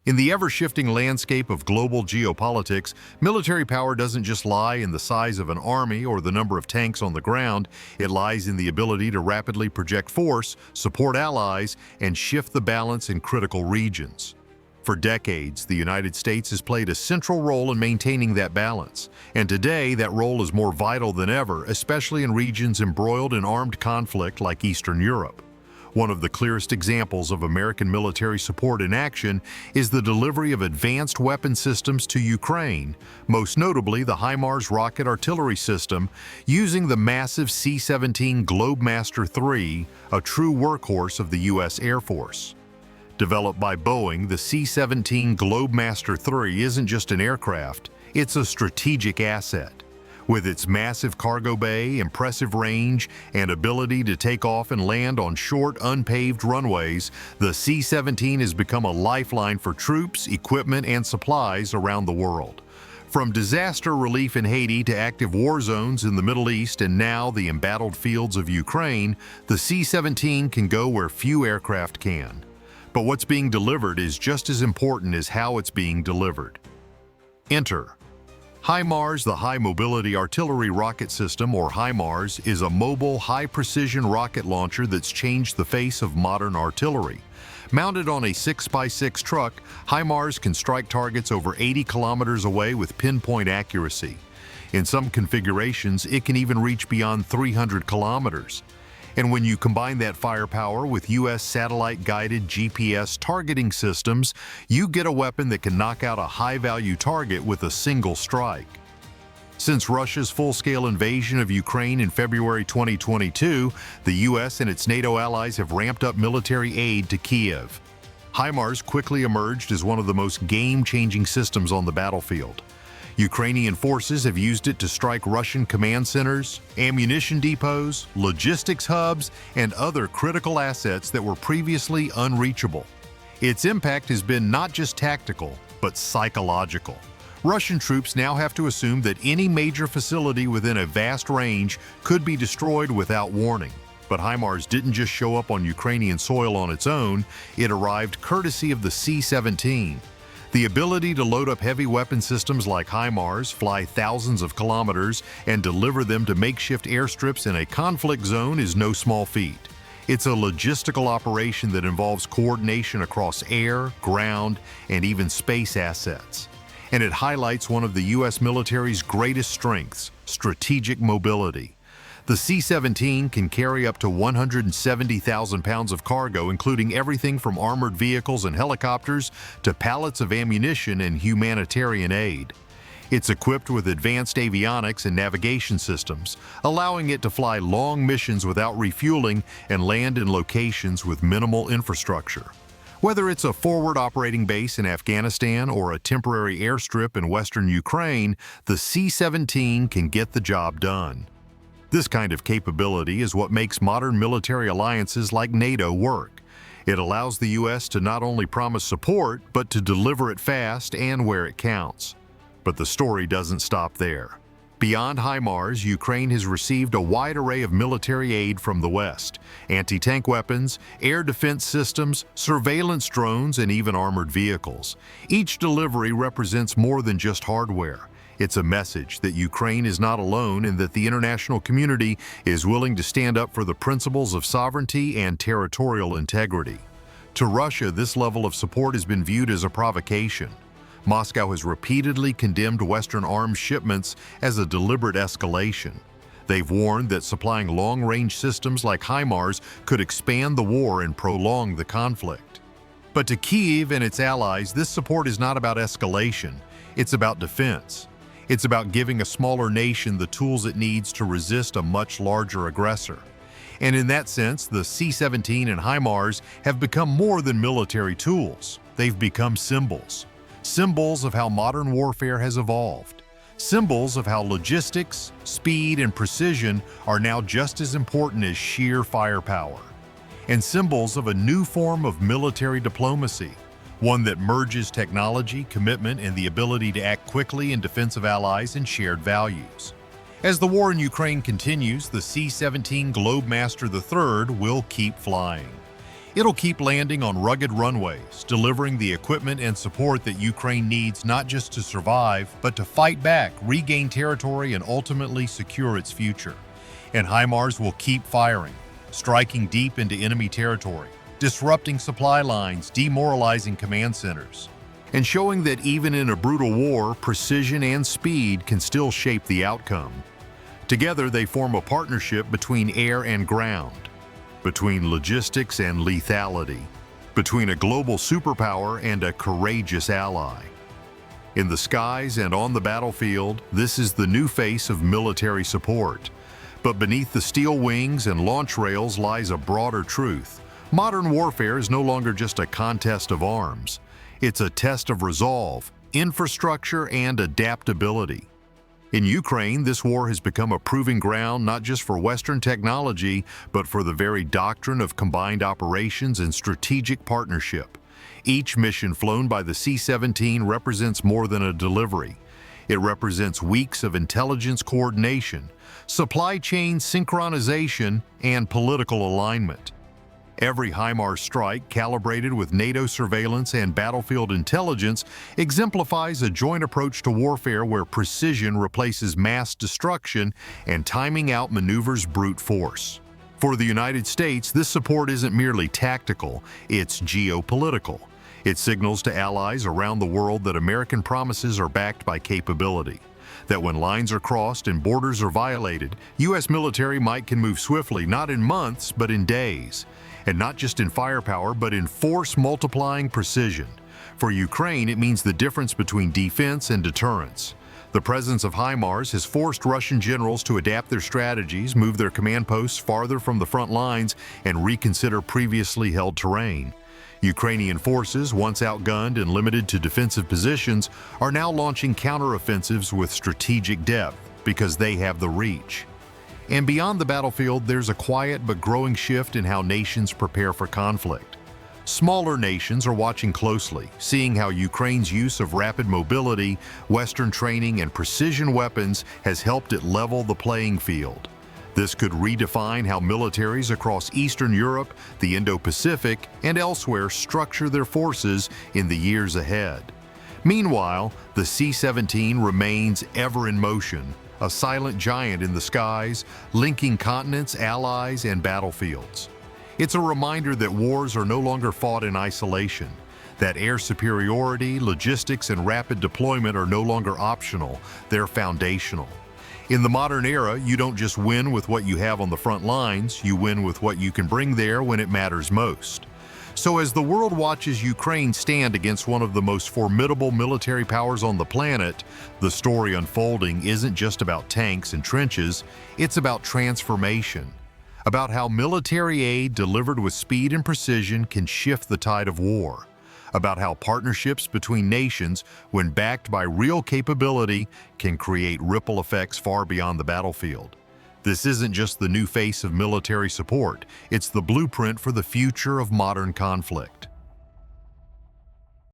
In the ever-shifting landscape of global geopolitics, military power doesn't just lie in the size of an army or the number of tanks on the ground. It lies in the ability to rapidly project force, support allies, and shift the balance in critical regions. For decades, the United States has played a central role in maintaining that balance, and today that role is more vital than ever, especially in regions embroiled in armed conflict like Eastern Europe. One of the clearest examples of American military support in action is the delivery of advanced weapon systems to Ukraine, most notably the HIMARS rocket artillery system, using the massive C-17 Globemaster III, a true workhorse of the U.S. Air Force. Developed by Boeing, the C-17 Globemaster III isn't just an aircraft, it's a strategic asset. With its massive cargo bay, impressive range, and ability to take off and land on short, unpaved runways, the C-17 has become a lifeline for troops, equipment, and supplies around the world. From disaster relief in Haiti to active war zones in the Middle East and now the embattled fields of Ukraine, the C-17 can go where few aircraft can. But what's being delivered is just as important as how it's being delivered. Enter HIMARS. The High Mobility Artillery Rocket System, or HIMARS, is a mobile, high-precision rocket launcher that's changed the face of modern artillery. Mounted on a 6x6 truck, HIMARS can strike targets over 80 kilometers away with pinpoint accuracy. In some configurations, it can even reach beyond 300 kilometers. And when you combine that firepower with U.S. satellite-guided GPS targeting systems, you get a weapon that can knock out a high-value target with a single strike. Since Russia's full-scale invasion of Ukraine in February 2022, the U.S. and its NATO allies have ramped up military aid to Kiev. HIMARS quickly emerged as one of the most game-changing systems on the battlefield. Ukrainian forces have used it to strike Russian command centers, ammunition depots, logistics hubs, and other critical assets that were previously unreachable. Its impact has been not just tactical, but psychological. Russian troops now have to assume that any major facility within a vast range could be destroyed without warning. But HIMARS didn't just show up on Ukrainian soil on its own, it arrived courtesy of the C-17. The ability to load up heavy weapon systems like HIMARS, fly thousands of kilometers, and deliver them to makeshift airstrips in a conflict zone is no small feat. It's a logistical operation that involves coordination across air, ground, and even space assets. And it highlights one of the U.S. military's greatest strengths: strategic mobility. The C-17 can carry up to 170,000 pounds of cargo, including everything from armored vehicles and helicopters to pallets of ammunition and humanitarian aid. It's equipped with advanced avionics and navigation systems, allowing it to fly long missions without refueling and land in locations with minimal infrastructure. Whether it's a forward operating base in Afghanistan or a temporary airstrip in western Ukraine, the C-17 can get the job done. This kind of capability is what makes modern military alliances like NATO work. It allows the U.S. to not only promise support, but to deliver it fast and where it counts. But the story doesn't stop there. Beyond HIMARS, Ukraine has received a wide array of military aid from the West: anti-tank weapons, air defense systems, surveillance drones, and even armored vehicles. Each delivery represents more than just hardware. It's a message that Ukraine is not alone and that the international community is willing to stand up for the principles of sovereignty and territorial integrity. To Russia, this level of support has been viewed as a provocation. Moscow has repeatedly condemned Western arms shipments as a deliberate escalation. They've warned that supplying long-range systems like HIMARS could expand the war and prolong the conflict. But to Kyiv and its allies, this support is not about escalation, it's about defense. It's about giving a smaller nation the tools it needs to resist a much larger aggressor. And in that sense, the C-17 and HIMARS have become more than military tools. They've become symbols. Symbols of how modern warfare has evolved. Symbols of how logistics, speed, and precision are now just as important as sheer firepower. And symbols of a new form of military diplomacy, one that merges technology, commitment, and the ability to act quickly in defense of allies and shared values. As the war in Ukraine continues, the C-17 Globemaster III will keep flying. It'll keep landing on rugged runways, delivering the equipment and support that Ukraine needs not just to survive, but to fight back, regain territory, and ultimately secure its future. And HIMARS will keep firing, striking deep into enemy territory, disrupting supply lines, demoralizing command centers, and showing that even in a brutal war, precision and speed can still shape the outcome. Together, they form a partnership between air and ground, between logistics and lethality, between a global superpower and a courageous ally. In the skies and on the battlefield, this is the new face of military support. But beneath the steel wings and launch rails lies a broader truth. Modern warfare is no longer just a contest of arms. It's a test of resolve, infrastructure, and adaptability. In Ukraine, this war has become a proving ground not just for Western technology, but for the very doctrine of combined operations and strategic partnership. Each mission flown by the C-17 represents more than a delivery. It represents weeks of intelligence coordination, supply chain synchronization, and political alignment. Every HIMARS strike, calibrated with NATO surveillance and battlefield intelligence, exemplifies a joint approach to warfare where precision replaces mass destruction and timing out maneuvers brute force. For the United States, this support isn't merely tactical, it's geopolitical. It signals to allies around the world that American promises are backed by capability. That when lines are crossed and borders are violated, U.S. military might can move swiftly, not in months, but in days. And not just in firepower, but in force-multiplying precision. For Ukraine, it means the difference between defense and deterrence. The presence of HIMARS has forced Russian generals to adapt their strategies, move their command posts farther from the front lines, and reconsider previously held terrain. Ukrainian forces, once outgunned and limited to defensive positions, are now launching counteroffensives with strategic depth because they have the reach. And beyond the battlefield, there's a quiet but growing shift in how nations prepare for conflict. Smaller nations are watching closely, seeing how Ukraine's use of rapid mobility, Western training, and precision weapons has helped it level the playing field. This could redefine how militaries across Eastern Europe, the Indo-Pacific, and elsewhere structure their forces in the years ahead. Meanwhile, the C-17 remains ever in motion, a silent giant in the skies, linking continents, allies, and battlefields. It's a reminder that wars are no longer fought in isolation, that air superiority, logistics, and rapid deployment are no longer optional, they're foundational. In the modern era, you don't just win with what you have on the front lines, you win with what you can bring there when it matters most. So as the world watches Ukraine stand against one of the most formidable military powers on the planet, the story unfolding isn't just about tanks and trenches, it's about transformation. About how military aid delivered with speed and precision can shift the tide of war. About how partnerships between nations, when backed by real capability, can create ripple effects far beyond the battlefield. This isn't just the new face of military support, it's the blueprint for the future of modern conflict.